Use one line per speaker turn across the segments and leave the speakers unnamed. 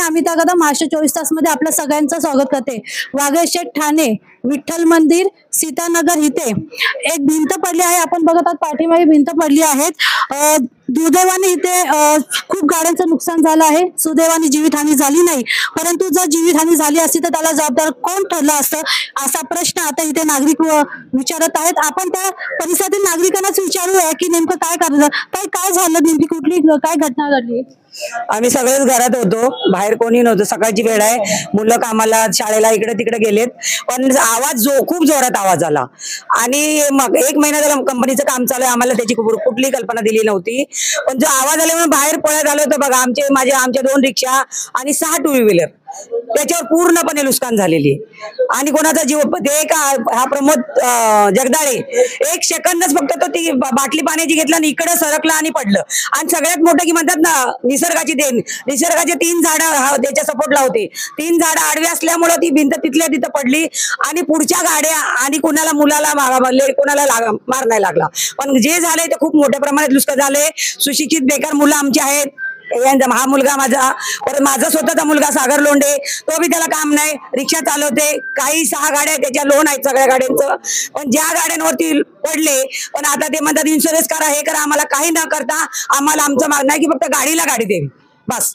अमिता कदम महाराष्ट्र 24 तास मध्ये आपलं सगळ्यांचं स्वागत करते। वाघेशेठ ठाणे विठ्ठल मंदिर सीतानगर इथे एक भिंत पडली आहे। आपण बघत आहात पाठीमागे भिंत पडली आहेत। दुर्दैवाने इथे खूप गाड्यांचं नुकसान झालं आहे। सुदैवाने जीवितहानी झाली नाही, परंतु जर जीवितहानी झाली असती तर त्याला जबाबदार कोण ठरलं असतं असा प्रश्न आता इथे नागरिक विचारत आहेत। आपण त्या परिसरातील नागरिकांनाच विचारूया की नेमकं काय करायचं, काय झालं, नेमकी कुठली काय घटना घडली।
आम्ही सगळेच घरात होतो, बाहेर कोणी नव्हतं। सकाळची वेळ आहे, मुलं कामाला शाळेला इकडे तिकडे गेलेत, पण आवाज खूप जोरात आवाज आला आणि मग 1 महिना झाला कंपनीचं काम चालू आहे। आम्हाला त्याची कुठली कल्पना दिली नव्हती, पण जो आवाज आल्यामुळे बाहेर पळत आलो होतो बघा। आमच्या 2 रिक्षा आणि 6 टू व्हीलर त्याच्यावर पूर्णपणे नुकसान झालेली आणि कोणाचा जीव ते हा प्रमोद जगदाळे 1 सेकंदच फक्त तो ती बाटली पाण्याची घेतला आणि इकडे सरकला आणि पडलं। आणि सगळ्यात मोठं की म्हणतात ना निसर्गाची देण, निसर्गाचे 3 झाडं त्याच्या सपोर्टला होती। 3 झाडं आडवी असल्यामुळे ती भिंत तिथल्या तिथं पडली आणि पुढच्या गाड्या आणि कोणाला मुलाला कोणाला मार नाही लागला। पण जे झालंय ते खूप मोठ्या प्रमाणात नुकसान झालंय। सुशिक्षित बेकार मुलं आमची आहेत। हा मुलगा माझा, परत माझा स्वतःचा मुलगा सागर लोंढे, तो बी त्याला काम नाही, रिक्षा चालवते। काही 6 गाड्या त्याच्या लोन आहेत सगळ्या गाड्यांचं, पण ज्या गाड्यांवरती पडले पण आता ते म्हणतात इन्शुरन्स करा, हे करा। आम्हाला काही न करता आम्हाला आमचं मागणं आहे की फक्त गाडीला गाडी द्यावी बस।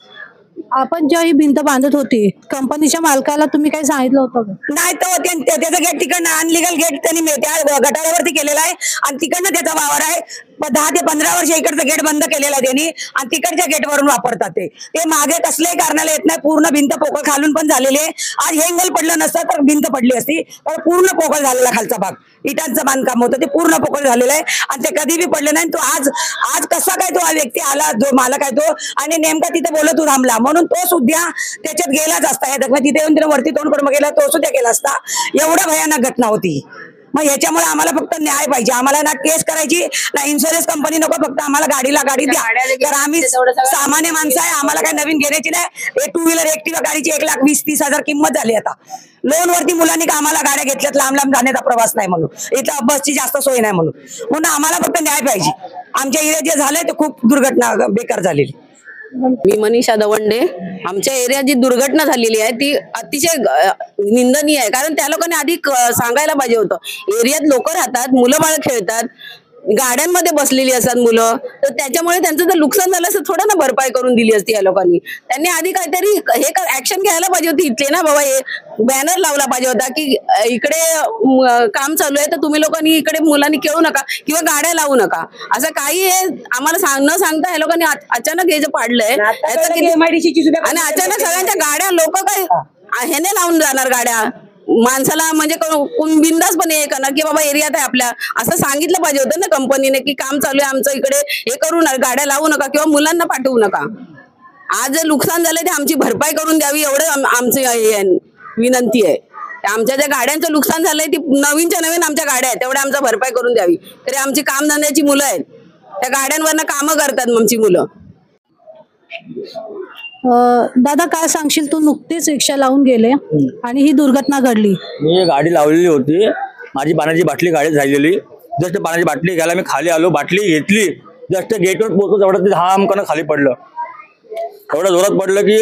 आपण जेव्हा ही भिंत बांधत होती कंपनीच्या मालकाला तुम्ही काही सांगितलं होतं?
नाही, तो त्याचं गेट तिकडनं अनलिगल गेट त्यांनी त्या गटारावरती केलेला आहे आणि तिकडनं त्याचा वावर आहे। 10 ते 15 वर्ष इकडचं गेट बंद केलेलं आहे त्यांनी आणि तिकडच्या गेटवरून वापरतात ते मागे कसल्याही कारणाला येत नाही। पूर्ण भिंत पोकळ खालून पण झालेली आहे। आज हेंगल पडलं नसतं तर भिंत पडली असती, पण पूर्ण पोकळ झालेला खालचा भाग, इटांचं बांधकाम होतं ते पूर्ण पोकळ झालेलं आहे आणि ते कधी बी पडले नाही। तो आज कसा काय तो व्यक्ती आला जो मालक आहे तो आणि नेमका तिथे बोलत थांबला म्हणून तो सुद्धा त्याच्यात गेलाच असता। तिथे येऊन तिने वरती तोंड करून गेला, तो सुद्धा गेला असता। एवढा भयानक घटना होती। मग याच्यामुळे आम्हाला फक्त न्याय पाहिजे। आम्हाला ना केस करायची ना इन्शुरन्स कंपनी नको, फक्त आम्हाला गाडीला गाडी द्या। तर आम्ही सामान्य माणसं आहे, आम्हाला काही नवीन घेण्याची नाही। 2 व्हीलर ऍक्टिव्हा गाडीची 1,20,30,000 किंमत झाली। आता लोन वरती मुलांनी आम्हाला गाड्या घेतल्यात, लांब लांब जाण्याचा प्रवास नाही म्हणून, इथं बसची जास्त सोय नाही म्हणून आम्हाला फक्त न्याय पाहिजे। आमच्या एरियात जे झालंय ते खूप दुर्घटना बेकार झालेली।
मी मनीषा दवंडे। आमच्या एरियात जी दुर्घटना झालेली आहे ती अतिशय निंदनीय आहे, कारण त्या लोकांनी आधी सांगायला पाहिजे होतं। एरियात लोक राहतात, मुलं बाळ खेळतात, गाड्यांमध्ये बसलेली असतात मुलं, तर त्याच्यामुळे त्यांचं जर नुकसान झालं असं थोडं ना भरपाई करून दिली असती या लोकांनी। त्यांनी आधी काहीतरी हे ऍक्शन घ्यायला पाहिजे होती इथले ना बाबा, हे बॅनर लावला पाहिजे होता की इकडे काम चालू आहे तर तुम्ही लोकांनी इकडे मुलांनी खेळू नका किंवा गाड्या लावू नका, असं काही आम्हाला न सांगता या लोकांनी अचानक हे जे पाडलंय आणि अचानक सगळ्यांच्या गाड्या लोक काय ह्याने लावून जाणार गाड्या माणसाला, म्हणजे कोण बिंदास पण हे करणार की बाबा एरियात आहे आपल्या, असं सांगितलं पाहिजे होतं ना कंपनीने की काम चालू आहे आमचं, इकडे हे करू नका, गाड्या लावू नका किंवा मुलांना पाठवू नका। आज जे नुकसान झालंय ते आमची भरपाई करून द्यावी एवढं आमची विनंती आहे। आमच्या ज्या गाड्यांचं नुकसान झालंय ती नवीनच्या नवीन आमच्या गाड्या आहेत, तेवढ्या आमच्या भरपाई करून द्यावी। तरी आमची कामधंद्याची मुलं आहेत, त्या गाड्यांवरनं कामं करतात आमची मुलं।
दादा काय सांगशील, तू नुकतीच रिक्षा लावून गेले आणि ही दुर्घटना घडली।
मी गाडी लावलेली होती, माझी पाण्याची बाटली गाडीत राहिलेली, जस्ट पाण्याची बाटली घ्यायला मी खाली आलो, बाटली घेतली, जस्ट गेटवर पोहोचलो तेवढं ते धामकन खाली पडलं। एवढं जोरात पडलं की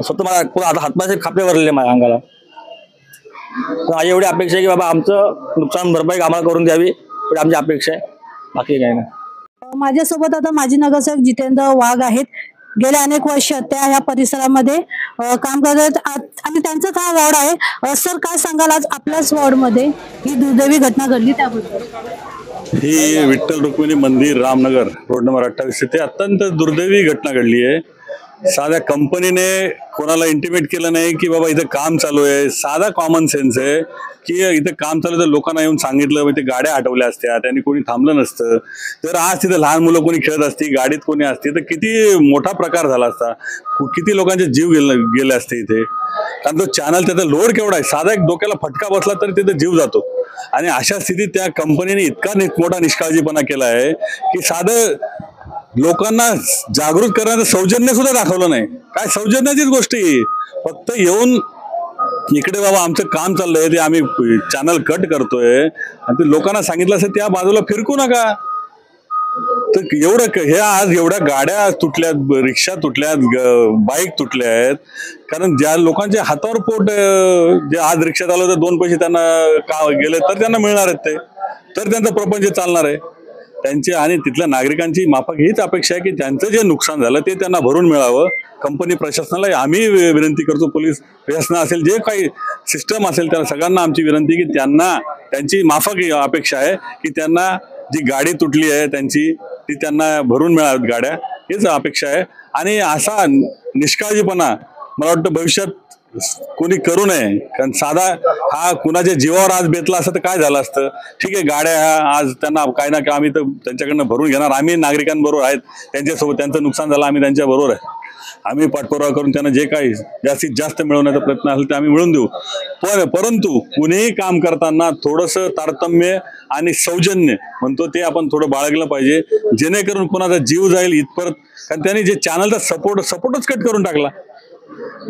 स्वतः मला आता हातपाय खापे भरलेले माझ्या अंगाला। तर माझी एवढी अपेक्षा आहे की बाबा आमचं नुकसान भरपाई आम्हाला करून द्यावी, एवढी आमची अपेक्षा आहे, बाकी काही नाही।
माझ्यासोबत आता माजी नगरसेवक जितेंद्र वाघ आहेत। गेल्या अनेक वर्ष त्या ह्या परिसरामध्ये काम करत आणि त्यांचाच हा वॉर्ड आहे। सर काय सांगाल, आज आपल्याच वॉर्ड मध्ये ही दुर्दैवी घटना घडली त्याबद्दल?
ही विठ्ठल रुक्मिणी मंदिर रामनगर रोड नंबर 28 इथे अत्यंत दुर्दैवी घटना घडली आहे। साध्या कंपनीने कोणाला इंटिमेट केलं नाही की बाबा इथं काम चालू आहे। साधा कॉमन सेन्स आहे की इथं काम चालू तर लोकांना येऊन सांगितलं, ते गाड्या हटवल्या असत्या, त्यांनी कोणी थांबलं नसतं। जर आज तिथं लहान मुलं कोणी खेळत असती, गाडीत कोणी असती तर किती मोठा प्रकार झाला असता, किती लोकांचे जीव गेले असते इथे। कारण तो चॅनल त्याचा लोड केवढा आहे, साधा एक डोक्याला फटका बसला तरी तिथे जीव जातो। आणि अशा स्थितीत त्या कंपनीने इतका मोठा निष्काळजीपणा केला आहे की साधं लोकांना जागृत करण्याचं सौजन्य सुद्धा दाखवलं नाही। काय सौजन्याचीच गोष्ट ही, फक्त येऊन इकडे बाबा आमचं काम चाललंय, ते आम्ही चॅनल कट करतोय आणि ते लोकांना सांगितलं असं त्या बाजूला फिरकू नका, तर हे आज एवढ्या गाड्या तुटल्यात, रिक्षा तुटल्यात, बाईक तुटल्या आहेत, कारण ज्या लोकांच्या हातावर पोट, जे आज रिक्षात आलं तर 2 पैसे त्यांना का गेले तर त्यांना मिळणार आहेत, ते तर त्यांचा प्रपंच चालणार आहे त्यांचे. आणि तिथल्या नागरिकांची माफक हीच अपेक्षा आहे की त्यांचं जे नुकसान झालं ते त्यांना भरून मिळावं. कंपनी प्रशासनाला आम्ही विनंती करतो, पोलीस प्रशासन असेल, जे काही सिस्टम असेल, त्या सगळ्यांना आमची विनंती की त्यांना त्यांची माफक अपेक्षा आहे की त्यांना जी गाडी तुटली आहे त्यांची ती त्यांना भरून मिळाव्यात गाड्या, हीच अपेक्षा आहे. आणि असा निष्काळजीपणा मला वाटतं भविष्यात कोणी करू नये, कारण साधा हा कुणाच्या जीवावर आज बेतला असतं तर काय झालं असतं. ठीक आहे, गाड्या आज त्यांना काय ना काय आम्ही तर त्यांच्याकडनं भरून घेणार, आम्ही नागरिकांबरोबर आहेत, त्यांच्यासोबत त्यांचं नुकसान झालं आम्ही त्यांच्या बरोबर आहे, आम्ही पाठपुरावा करून त्यांना जे काही जास्तीत जास्त मिळवण्याचा प्रयत्न असेल ते आम्ही मिळवून देऊ. परंतु कुणीही काम करताना थोडंसं तारतम्य आणि सौजन्य म्हणतो ते आपण थोडं बाळगलं पाहिजे, जेणेकरून कोणाचा जीव जाईल इथपर्यंत. कारण त्यांनी जे चॅनलचा सपोर्टच कट करून टाकला,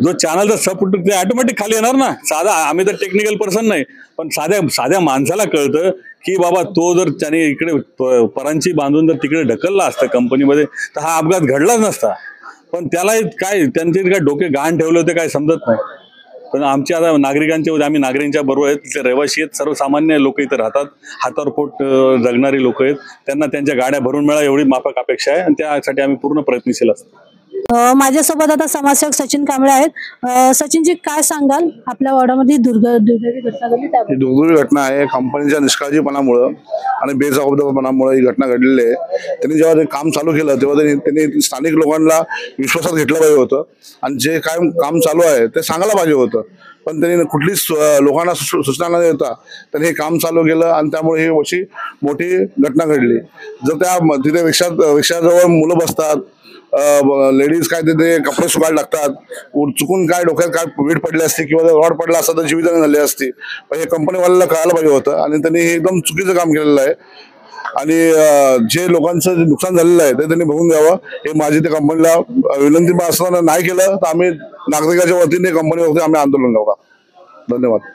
जो चॅनलचा सपोर्ट ते ऑटोमॅटिक खाली येणार ना. साधा आम्ही तर टेक्निकल पर्सन नाही, पण साध्या माणसाला कळतं की बाबा तो जर त्याने इकडे परांची बांधून जर तिकडे ढकलला असतं कंपनीमध्ये तर हा अपघात घडलाच नसता. पण त्याला काय त्यांचे काय डोके गहाण ठेवले होते काय समजत नाही. पण आमच्या आता आम्ही नागरिकांच्या बरोबर आहेत, तिथले रहिवासी आहेत, सर्वसामान्य लोक इथे राहतात, हातावर पोट जगणारी लोक आहेत, त्यांना त्यांच्या गाड्या भरून मिळा एवढी माफक अपेक्षा आहे आणि त्यासाठी आम्ही पूर्ण प्रयत्नशील असतो.
माझ्यासोबत आता समाजसेवक सचिन कांबळे आहेत. सचिनजी, काय सांगाल आपल्या वॉर्डामध्ये दुर्दैवी घटना घडली त्याबद्दल?
ही दुर्दैवी घटना आहे, कंपनीच्या निष्काळजीपणामुळं आणि बेजबाबदारपणामुळे ही घटना घडलेली आहे. त्यांनी जेव्हा ते काम चालू केलं तेव्हा त्यांनी स्थानिक लोकांना विश्वासात घेतलं पाहिजे होतं आणि जे काय काम चालू आहे ते सांगायला पाहिजे होतं. पण त्यांनी कुठलीच लोकांना सूचना न देता त्यांनी हे काम चालू केलं आणि त्यामुळे ही अशी मोठी घटना घडली. जर त्या तिथे रिक्षाजवळ मुलं बसतात, लेडीज काय तिथे कपडे सुकायला लागतात, चुकून काय डोक्यात काय वीट पडली असती किंवा रॉड पडला असता तर जीवितहानी झाली असती. पण हे कंपनीवाल्याला कळायला पाहिजे होतं आणि त्यांनी हे एकदम चुकीचं काम केलेलं आहे. आणि जे लोकांचं जे नुकसान झालेलं आहे ते त्यांनी बघून घ्यावं, हे माझी त्या कंपनीला विनंती असताना नाही केलं तर आम्ही नागरिकाच्या वतीने कंपनीवरती आम्ही आंदोलन करू. धन्यवाद.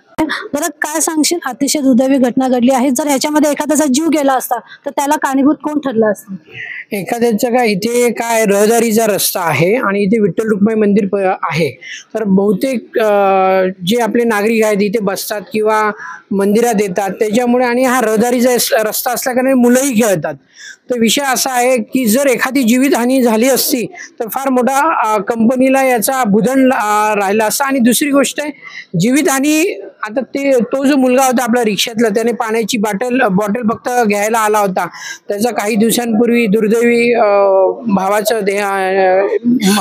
बरं, काय सांगशील, अतिशय दुर्दैवी घटना घडली आहे, जर ह्याच्यामध्ये एखाद्याचा जीव गेला असता तर त्याला कारणीभूत कोण ठरलं असतं?
एखाद्याचं काय, इथे काय रहदारीचा रस्ता आहे आणि इथे विठ्ठल रुक्माई मंदिर आहे, तर बहुतेक जे आपले नागरिक आहेत इथे बसतात किंवा मंदिरात येतात त्याच्यामुळे, आणि हा रहदारीचा रस्ता असल्याकारणे मुलंही खेळतात. तर विषय असा आहे की जर एखादी जीवितहानी झाली असती तर फार मोठा कंपनीला याचा भुदंड राहिला असता. आणि दुसरी गोष्ट आहे, जीवितहानी, आता तो जो मुलगा होता आपला रिक्षातला, त्याने पाण्याची बॉटल फक्त घ्यायला आला होता, त्याचा काही दिवसांपूर्वी दुर्दैवी भावाचं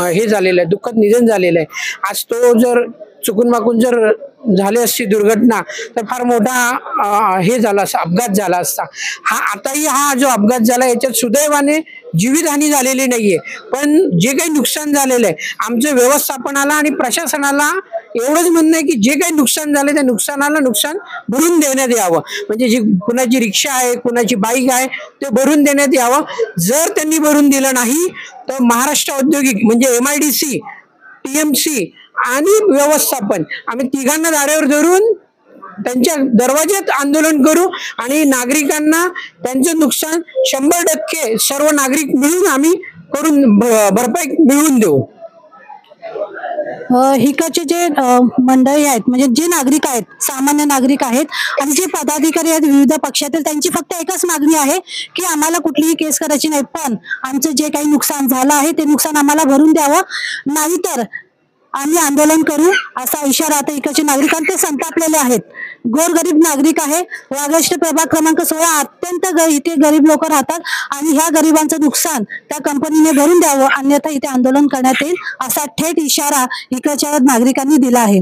हे झालेलं आहे, दुःखद निधन झालेलं आहे. आज तो जर चुकून माकून जर झाली असती दुर्घटना तर फार मोठा हे झाला असता, अपघात झाला असता. आताही हा जो अपघात झाला याच्यात सुदैवाने जीवितहानी झालेली नाहीये, पण जे काही नुकसान झालेलं आहे आमचं व्यवस्थापनाला आणि प्रशासनाला एवढंच म्हणणं आहे की जे काही नुकसान झाले त्या नुकसानाला नुकसान भरून देण्यात यावं. म्हणजे जी कुणाची रिक्षा आहे, कुणाची बाईक आहे, ते भरून देण्यात यावं. जर त्यांनी भरून दिलं नाही तर महाराष्ट्र औद्योगिक म्हणजे MIDC, TMC आणि व्यवस्थापन आम्ही तिघांना दारेवर धरून त्यांच्या दरवाज्यात आंदोलन करू आणि नागरिकांना त्यांचं नुकसान 100% सर्व नागरिक मिळून आम्ही करून भरपाई मिळवून देऊ.
इकडचे जे मंडळी आहेत, म्हणजे जे नागरिक आहेत, सामान्य नागरिक आहेत आणि जे पदाधिकारी आहेत विविध पक्षातील, त्यांची फक्त एकच मागणी आहे की आम्हाला कुठलीही केस करायची नाही, पण आमचं जे काही नुकसान झालं आहे ते नुकसान आम्हाला भरून द्यावं, नाहीतर आम्ही आंदोलन करू असा इशारा आता इकडचे नागरिकांना, ते संतापलेले आहेत. गोरगरीब नागरिक आहे. वाघेश्ट प्रभाग क्रमांक 16 अत्यंत इथे गरीब लोक राहतात आणि ह्या गरिबांचं नुकसान त्या कंपनीने भरून द्यावं, अन्यथा इथे आंदोलन करण्यात येईल असा थेट इशारा इकडच्या नागरिकांनी दिला आहे.